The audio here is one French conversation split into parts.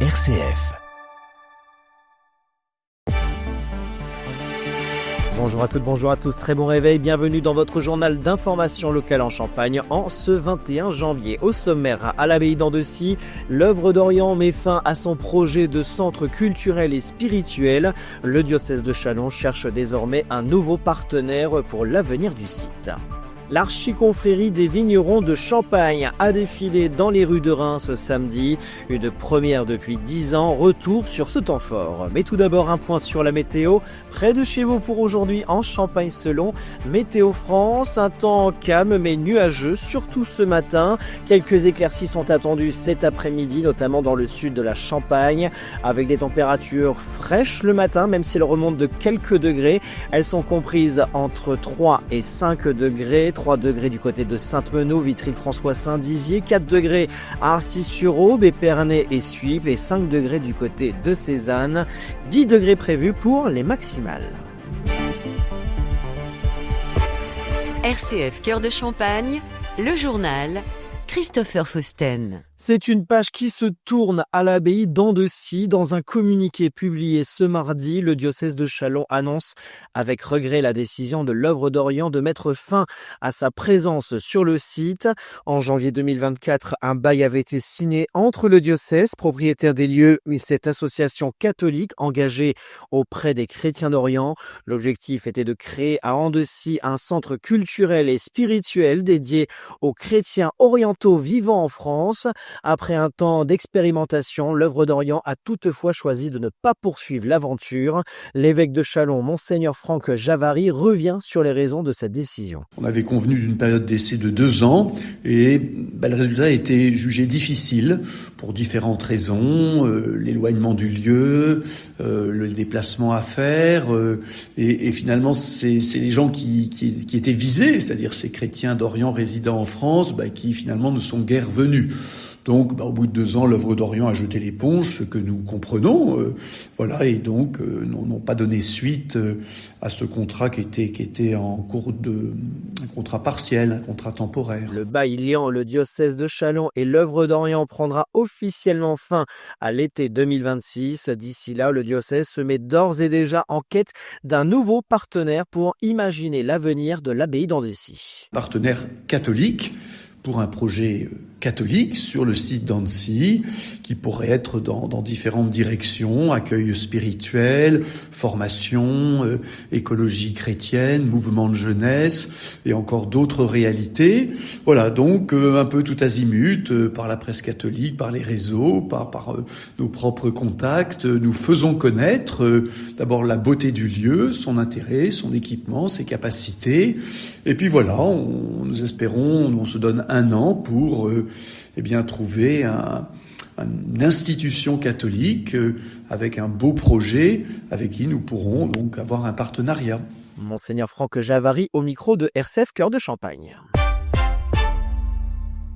RCF. Bonjour à toutes, bonjour à tous, très bon réveil, bienvenue dans votre journal d'information locale en Champagne en ce 21 janvier. Au sommaire, à l'abbaye d'Andessy, l'œuvre d'Orient met fin à son projet de centre culturel et spirituel. Le diocèse de Châlons cherche désormais un nouveau partenaire pour l'avenir du site. L'archiconfrérie des vignerons de Champagne a défilé dans les rues de Reims ce samedi. Une première depuis 10 ans, retour sur ce temps fort. Mais tout d'abord un point sur la météo. Près de chez vous pour aujourd'hui en Champagne selon Météo France. Un temps calme mais nuageux, surtout ce matin. Quelques éclaircies sont attendues cet après-midi, notamment dans le sud de la Champagne, avec des températures fraîches le matin, même si elles remontent de quelques degrés. Elles sont comprises entre 3 et 5 degrés. 3 degrés du côté de Sainte-Menehould, Vitry-le-François-Saint-Dizier, 4 degrés à Arcis-sur-Aube, Épernay et Suippes et 5 degrés du côté de Cézanne. 10 degrés prévus pour les maximales. RCF Cœur de Champagne, le journal Christopher Fausten. C'est une page qui se tourne à l'abbaye d'Andessy. Dans un communiqué publié ce mardi, le diocèse de Châlons annonce avec regret la décision de l'œuvre d'Orient de mettre fin à sa présence sur le site. En janvier 2024, un bail avait été signé entre le diocèse, propriétaire des lieux, et cette association catholique engagée auprès des chrétiens d'Orient. L'objectif était de créer à Andessy un centre culturel et spirituel dédié aux chrétiens orientaux vivant en France. Après un temps d'expérimentation, l'œuvre d'Orient a toutefois choisi de ne pas poursuivre l'aventure. L'évêque de Châlons, Monseigneur Franck Javary, revient sur les raisons de cette décision. On avait convenu d'une période d'essai de 2 ans et le résultat a été jugé difficile pour différentes raisons, l'éloignement du lieu, le déplacement à faire et finalement c'est les gens qui étaient visés, c'est-à-dire ces chrétiens d'Orient résidant en France qui finalement ne sont guère venus. Donc, au bout de 2 ans, l'œuvre d'Orient a jeté l'éponge, ce que nous comprenons, et donc n'ont pas donné suite à ce contrat qui était en cours un contrat partiel, un contrat temporaire. Le bail liant le diocèse de Châlons et l'œuvre d'Orient prendra officiellement fin à l'été 2026. D'ici là, le diocèse se met d'ores et déjà en quête d'un nouveau partenaire pour imaginer l'avenir de l'abbaye d'Andessy. Partenaire catholique pour un projet catholique sur le site d'Andessy qui pourrait être dans différentes directions, accueil spirituel, formation, écologie chrétienne, mouvement de jeunesse et encore d'autres réalités. Voilà, donc un peu tout azimut, par la presse catholique, par les réseaux, par nos propres contacts, nous faisons connaître d'abord la beauté du lieu, son intérêt, son équipement, ses capacités. Et puis voilà, nous espérons, on se donne 1 an pour trouver une institution catholique avec un beau projet avec qui nous pourrons donc avoir un partenariat. Monseigneur Franck Javary au micro de RCF Cœur de Champagne.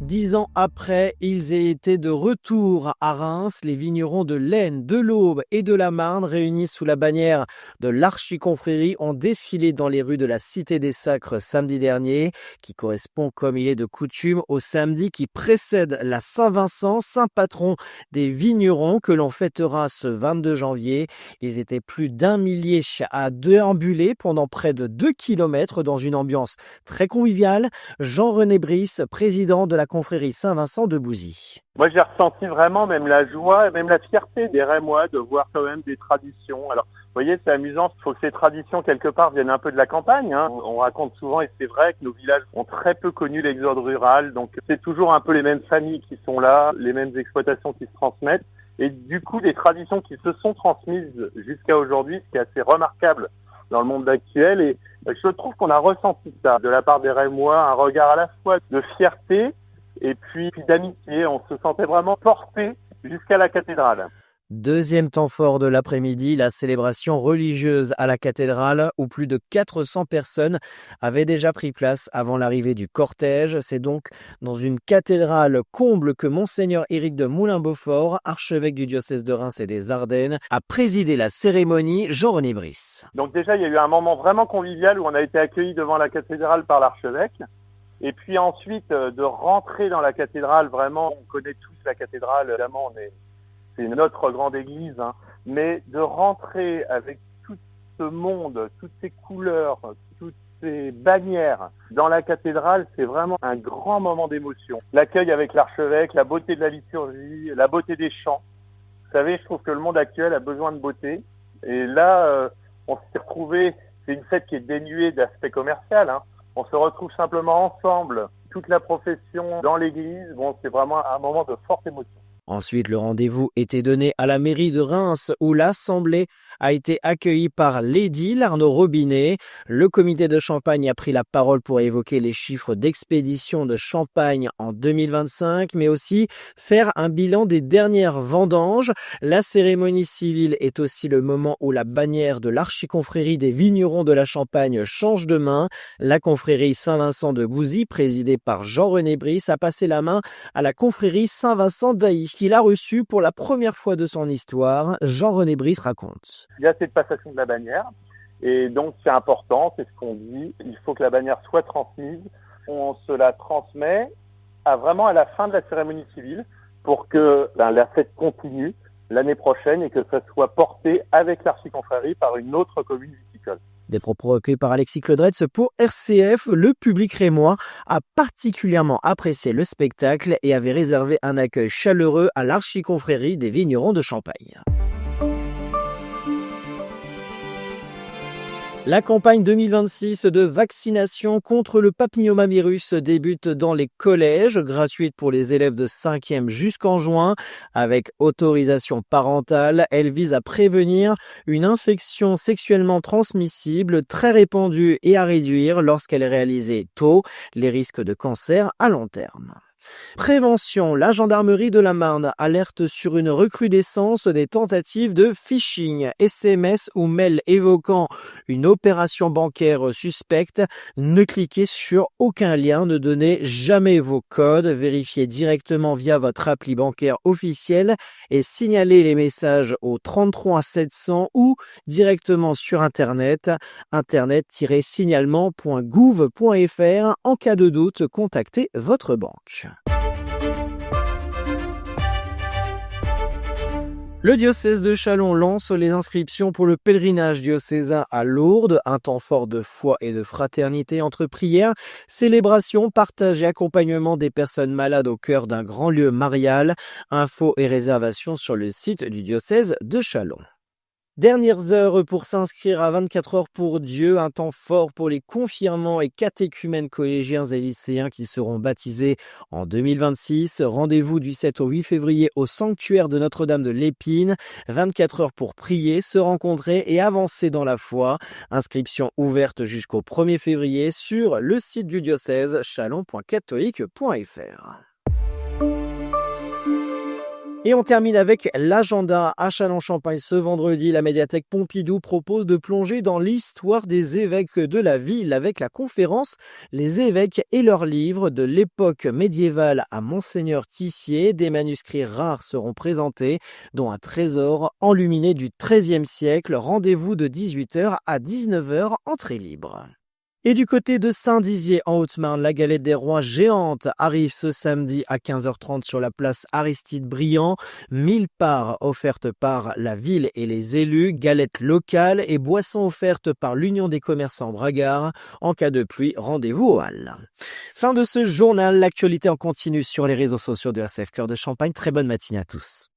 10 ans après, ils étaient de retour à Reims. Les vignerons de l'Aisne, de l'Aube et de la Marne, réunis sous la bannière de l'archiconfrérie, ont défilé dans les rues de la Cité des Sacres samedi dernier, qui correspond, comme il est de coutume, au samedi qui précède la Saint-Vincent, saint patron des vignerons, que l'on fêtera ce 22 janvier. Ils étaient plus d'1 millier à déambuler pendant près de 2 kilomètres dans une ambiance très conviviale. Jean-René Brice, président de la confrérie Saint-Vincent de Bouzy. Moi, j'ai ressenti vraiment même la joie et même la fierté des Rémois de voir quand même des traditions. Alors, vous voyez, c'est amusant, il faut que ces traditions, quelque part, viennent un peu de la campagne. On raconte souvent, et c'est vrai, que nos villages ont très peu connu l'exode rural. Donc, c'est toujours un peu les mêmes familles qui sont là, les mêmes exploitations qui se transmettent. Et du coup, des traditions qui se sont transmises jusqu'à aujourd'hui, ce qui est assez remarquable dans le monde actuel. Et je trouve qu'on a ressenti ça de la part des Rémois, un regard à la fois de fierté et puis d'amitié. On se sentait vraiment porté jusqu'à la cathédrale. Deuxième temps fort de l'après-midi, la célébration religieuse à la cathédrale où plus de 400 personnes avaient déjà pris place avant l'arrivée du cortège. C'est donc dans une cathédrale comble que Monseigneur Éric de Moulin-Beaufort, archevêque du diocèse de Reims et des Ardennes, a présidé la cérémonie. Jean-René Brice. Donc déjà, il y a eu un moment vraiment convivial où on a été accueillis devant la cathédrale par l'archevêque. Et puis ensuite, de rentrer dans la cathédrale, vraiment, on connaît tous la cathédrale, évidemment, c'est notre grande église, hein, mais de rentrer avec tout ce monde, toutes ces couleurs, toutes ces bannières dans la cathédrale, c'est vraiment un grand moment d'émotion. L'accueil avec l'archevêque, la beauté de la liturgie, la beauté des chants. Vous savez, je trouve que le monde actuel a besoin de beauté. Et là, on s'est retrouvés, c'est une fête qui est dénuée d'aspect commercial, hein. On se retrouve simplement ensemble, toute la profession dans l'église. Bon, c'est vraiment un moment de forte émotion. Ensuite, le rendez-vous était donné à la mairie de Reims où l'assemblée a été accueillie par l'édile Arnaud Robinet. Le comité de Champagne a pris la parole pour évoquer les chiffres d'expédition de champagne en 2025, mais aussi faire un bilan des dernières vendanges. La cérémonie civile est aussi le moment où la bannière de l'archiconfrérie des vignerons de la Champagne change de main. La confrérie Saint-Vincent de Gouzy, présidée par Jean-René Brice, a passé la main à la confrérie Saint-Vincent d'Ailly, qu'il a reçu pour la première fois de son histoire. Jean-René Brice raconte. Il y a cette passation de la bannière, et donc c'est important, c'est ce qu'on dit, il faut que la bannière soit transmise. On se la transmet vraiment à la fin de la cérémonie civile pour que la fête continue l'année prochaine et que ça soit porté avec l'archiconfrérie par une autre commune viticole. Des propos recueillis par Alexis Claudretz pour RCF. Le public rémois a particulièrement apprécié le spectacle et avait réservé un accueil chaleureux à l'archiconfrérie des vignerons de Champagne. La campagne 2026 de vaccination contre le papillomavirus débute dans les collèges, gratuite pour les élèves de 5e jusqu'en juin. Avec autorisation parentale, elle vise à prévenir une infection sexuellement transmissible très répandue et à réduire, lorsqu'elle est réalisée tôt, les risques de cancer à long terme. Prévention, la gendarmerie de la Marne alerte sur une recrudescence des tentatives de phishing, SMS ou mails évoquant une opération bancaire suspecte. Ne cliquez sur aucun lien, ne donnez jamais vos codes, vérifiez directement via votre appli bancaire officielle et signalez les messages au 33 700 ou directement sur internet, internet-signalement.gouv.fr. En cas de doute, contactez votre banque. Le diocèse de Châlons lance les inscriptions pour le pèlerinage diocésain à Lourdes, un temps fort de foi et de fraternité entre prières, célébrations, partage et accompagnement des personnes malades au cœur d'un grand lieu marial. Infos et réservations sur le site du diocèse de Châlons. Dernières heures pour s'inscrire à 24 heures pour Dieu, un temps fort pour les confirmants et catéchumènes collégiens et lycéens qui seront baptisés en 2026. Rendez-vous du 7 au 8 février au sanctuaire de Notre-Dame de l'Épine. 24 heures pour prier, se rencontrer et avancer dans la foi. Inscription ouverte jusqu'au 1er février sur le site du diocèse chalon.catholique.fr. Et on termine avec l'agenda à Châlons-Champagne. Ce vendredi, la médiathèque Pompidou propose de plonger dans l'histoire des évêques de la ville avec la conférence « Les évêques et leurs livres de l'époque médiévale à Monseigneur Tissier ». Des manuscrits rares seront présentés, dont un trésor enluminé du XIIIe siècle. Rendez-vous de 18h à 19h, entrée libre. Et du côté de Saint-Dizier, en Haute-Marne, la galette des rois géante arrive ce samedi à 15h30 sur la place Aristide Briand. 1000 parts offertes par la ville et les élus, galettes locales et boissons offertes par l'Union des commerçants Bragard. En cas de pluie, rendez-vous aux Halles. Fin de ce journal, l'actualité en continu sur les réseaux sociaux de RCF Cœur de Champagne. Très bonne matinée à tous.